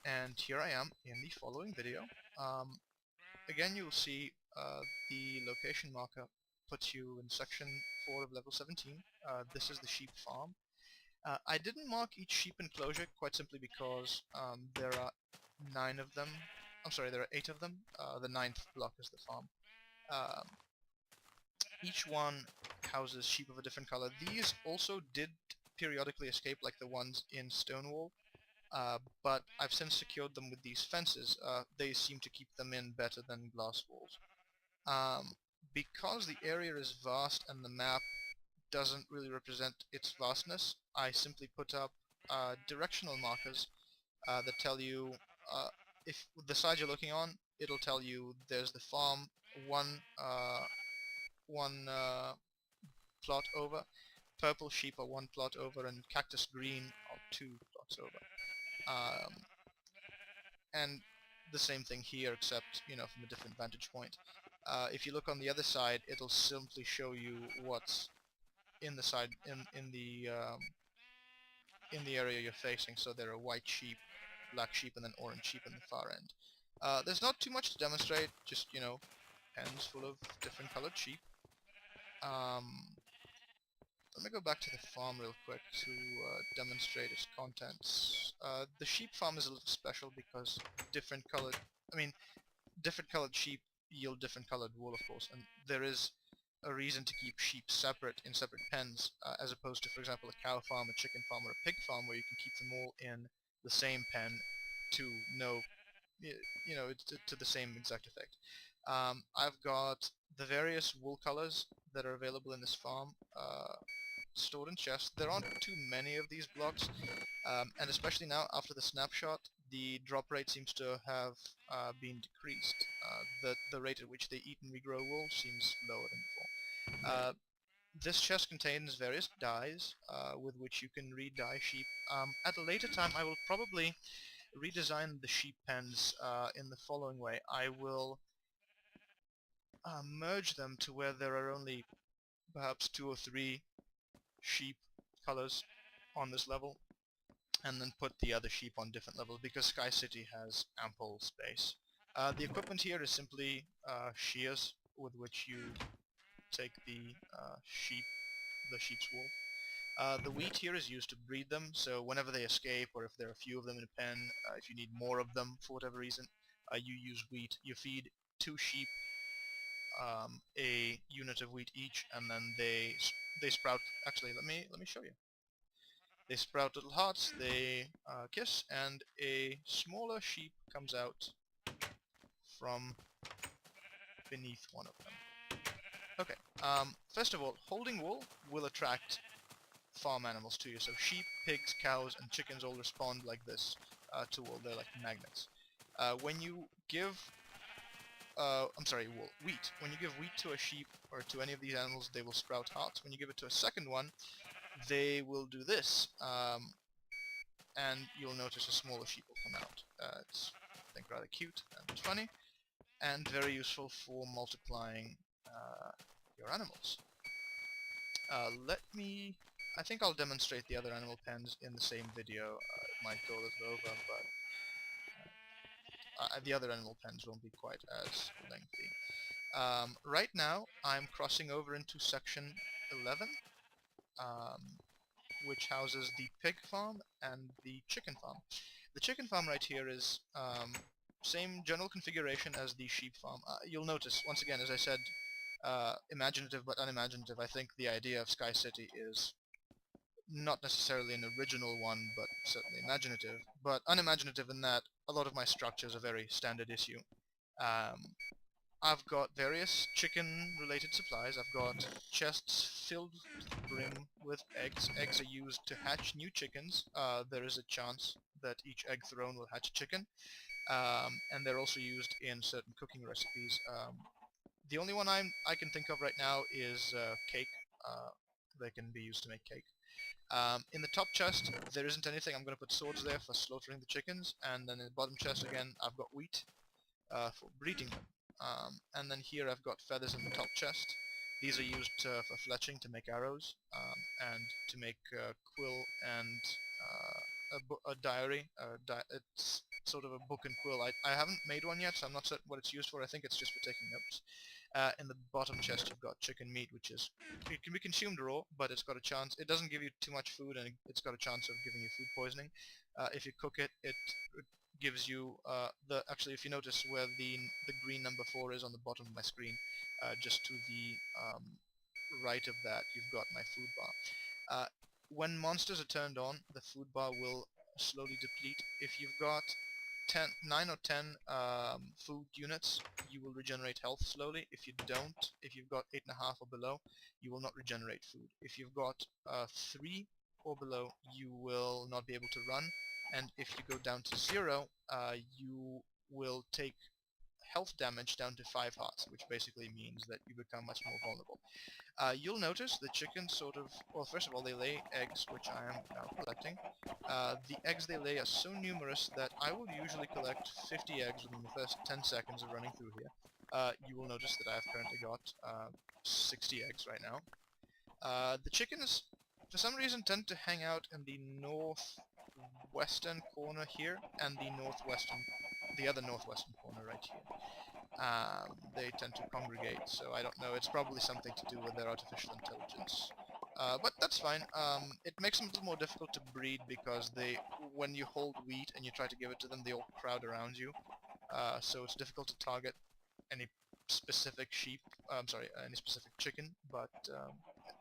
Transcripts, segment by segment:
and here I am in the following video. Again, you'll see the location marker puts you in section 4 of level 17. This is the sheep farm. I didn't mark each sheep enclosure quite simply because there are 9 of them. I'm sorry, there are 8 of them. The ninth block is the farm. Um, each one houses sheep of a different color. These also did periodically escape, like the ones in Stonewall. But I've since secured them with these fences. They seem to keep them in better than glass walls. Because the area is vast and the map doesn't really represent its vastness, I simply put up directional markers that tell you if the side you're looking on, it'll tell you there's the farm one plot over, purple sheep are 1 plot over, and cactus green are 2 plots over. And the same thing here, except from a different vantage point. If you look on the other side, it'll simply show you what's in the side in the area you're facing. So there are white sheep, black sheep, and then orange sheep in the far end. There's not too much to demonstrate, just pens full of different colored sheep. Let me go back to the farm real quick to demonstrate its contents. The sheep farm is a little special because different colored sheep yield different colored wool, of course, and there is a reason to keep sheep separate in separate pens, as opposed to, for example, a cow farm, a chicken farm, or a pig farm, where you can keep them all in the same pen to to the same exact effect. I've got the various wool colors that are available in this farm stored in chests. There aren't too many of these blocks, and especially now after the snapshot, the drop rate seems to have been decreased. The rate at which they eat and regrow wool seems lower than before. This chest contains various dyes with which you can re-dye sheep. At a later time, I will probably redesign the sheep pens in the following way. I will merge them to where there are only perhaps 2 or 3 sheep colors on this level, and then put the other sheep on different levels because Sky City has ample space. The equipment here is simply shears with which you take the sheep's wool. The wheat here is used to breed them, so whenever they escape, or if there are a few of them in a pen, if you need more of them for whatever reason, you use wheat. You feed 2 sheep a unit of wheat each, and then they sprout. Actually, let me show you. They sprout little hearts, they kiss, and a smaller sheep comes out from beneath one of them. Okay, first of all, holding wool will attract farm animals to you. So sheep, pigs, cows, and chickens all respond like this to wool. They're like magnets. When you give wheat. When you give wheat to a sheep or to any of these animals, they will sprout hearts. When you give it to a second one, they will do this, and you'll notice a smaller sheep will come out. It's, I think, rather cute and funny, and very useful for multiplying your animals. I think I'll demonstrate the other animal pens in the same video. It might go a little over, but the other animal pens won't be quite as lengthy. Right now, I'm crossing over into section 11, which houses the pig farm and the chicken farm. The chicken farm right here is same general configuration as the sheep farm. You'll notice, once again, as I said, imaginative but unimaginative. I think the idea of Sky City is not necessarily an original one, but certainly imaginative. But unimaginative in that a lot of my structures are very standard issue. I've got various chicken-related supplies. I've got chests filled to the brim with eggs. Eggs are used to hatch new chickens. There is a chance that each egg thrown will hatch a chicken. And they're also used in certain cooking recipes. The only one I can think of right now is cake. They can be used to make cake. In the top chest, there isn't anything. I'm going to put swords there for slaughtering the chickens, and then in the bottom chest again, I've got wheat for breeding them. And then here I've got feathers in the top chest. These are used for fletching to make arrows, and to make quill and a diary. It's sort of a book and quill. I haven't made one yet, so I'm not certain what it's used for. I think it's just for taking notes. In the bottom chest you've got chicken meat, which is, it can be consumed raw, but it's got a chance, it doesn't give you too much food, and it's got a chance of giving you food poisoning. If you cook it, it gives you, actually if you notice where the green number 4 is on the bottom of my screen, just to the right of that, you've got my food bar. When monsters are turned on, the food bar will slowly deplete. If you've got 9 or 10 food units, you will regenerate health slowly. If you don't, if you've got 8.5 or below, you will not regenerate food. If you've got 3 or below, you will not be able to run. And if you go down to 0, you will take health damage down to 5 hearts, which basically means that you become much more vulnerable. You'll notice the chickens sort of, well, first of all, they lay eggs, which I am now collecting. The eggs they lay are so numerous that I will usually collect 50 eggs within the first 10 seconds of running through here. You will notice that I've currently got 60 eggs right now. The chickens, for some reason, tend to hang out in the northwestern corner here, and the other northwestern corner right here. They tend to congregate, so I don't know, it's probably something to do with their artificial intelligence. But that's fine. It makes them a little more difficult to breed because when you hold wheat and you try to give it to them, they all crowd around you. So it's difficult to target any specific any specific chicken, but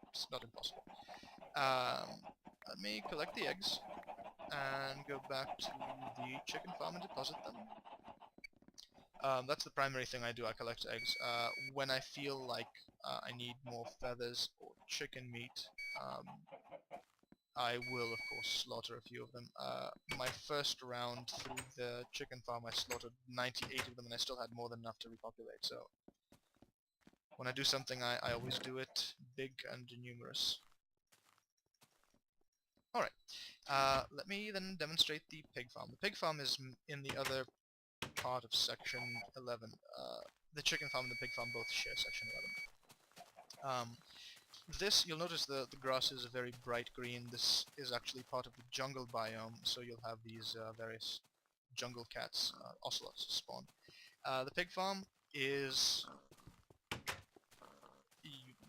it's not impossible. Let me collect the eggs and go back to the chicken farm and deposit them. That's the primary thing I do. I collect eggs. When I feel like I need more feathers or chicken meat, I will of course slaughter a few of them. My first round through the chicken farm I slaughtered 98 of them, and I still had more than enough to repopulate, so when I do something I always do it big and numerous. Alright, let me then demonstrate the pig farm. The pig farm is in the other part of section 11. The chicken farm and the pig farm both share section 11. You'll notice the grass is a very bright green. This is actually part of the jungle biome, so you'll have these various jungle cats, ocelots spawn. The pig farm is...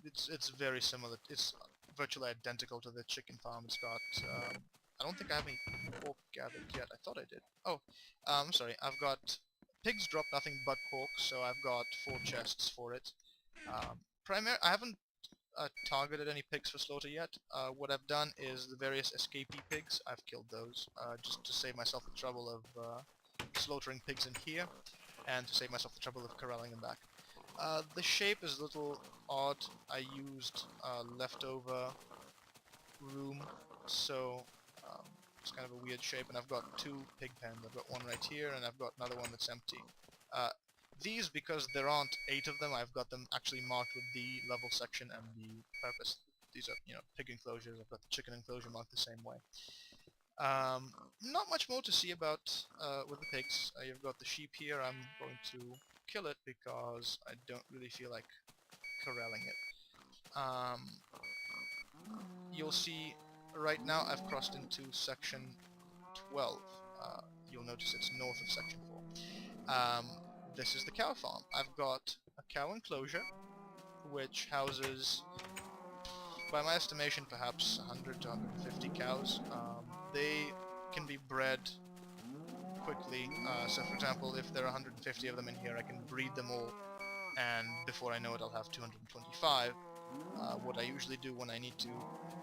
it's very similar. It's virtually identical to the chicken farm. It's got... I don't think I have any pork gathered yet. I thought I did. Oh, I'm sorry. I've got... Pigs drop nothing but pork, so I've got 4 chests for it. I haven't targeted any pigs for slaughter yet. What I've done is the various escapee pigs, I've killed those, just to save myself the trouble of slaughtering pigs in here, and to save myself the trouble of corralling them back. The shape is a little odd. I used leftover room, so it's kind of a weird shape, and I've got 2 pig pens. I've got one right here, and I've got another one that's empty. These, because there aren't 8 of them, I've got them actually marked with the level section and the purpose. These are, pig enclosures. I've got the chicken enclosure marked the same way. Not much more to see about with the pigs. You've got the sheep here. I'm going to kill it because I don't really feel like corralling it. You'll see right now I've crossed into section 12. You'll notice it's north of section 4. This is the cow farm. I've got a cow enclosure which houses, by my estimation, perhaps 100 to 150 cows. They can be bred quickly. So for example, if there are 150 of them in here, I can breed them all, and before I know it I'll have 225. What I usually do when I need to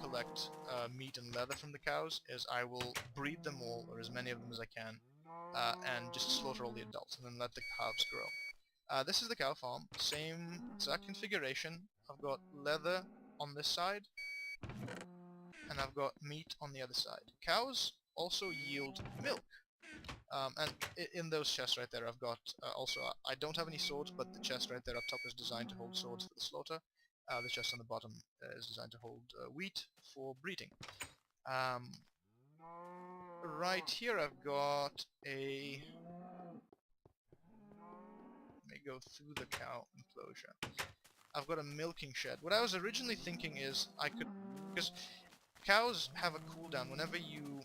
collect meat and leather from the cows is I will breed them all, or as many of them as I can, and just slaughter all the adults, and then let the calves grow. This is the cow farm, same exact configuration. I've got leather on this side, and I've got meat on the other side. Cows also yield milk. And in those chests right there I've got, also, I don't have any swords, but the chest right there up top is designed to hold swords for the slaughter. The chest on the bottom is designed to hold wheat for breeding. Right here I've got a... Let me go through the cow enclosure. I've got a milking shed. What I was originally thinking is I could... Because cows have a cooldown. Whenever you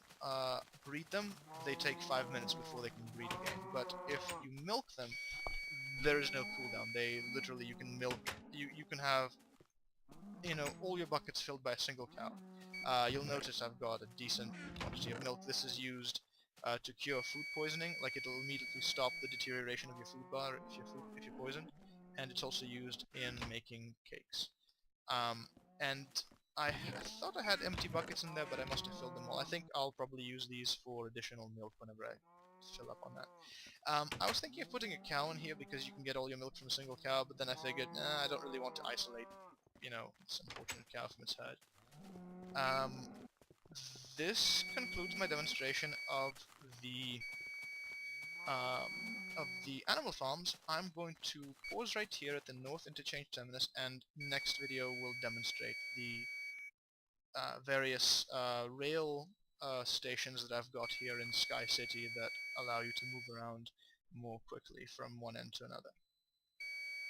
breed them, they take 5 minutes before they can breed again. But if you milk them, there is no cooldown. They literally, you can milk, you can have, all your buckets filled by a single cow. You'll notice I've got a decent quantity of milk. This is used to cure food poisoning. Like, it'll immediately stop the deterioration of your food bar if you're poisoned, and it's also used in making cakes. And I thought I had empty buckets in there, but I must have filled them all. I think I'll probably use these for additional milk whenever I fill up on that. I was thinking of putting a cow in here because you can get all your milk from a single cow, but then I figured, nah, I don't really want to isolate, this unfortunate cow from its herd. Um, this concludes my demonstration the of the animal farms. I'm going to pause right here at the North Interchange Terminus, and next video will demonstrate the various rail stations that I've got here in Sky City that allow you to move around more quickly from one end to another.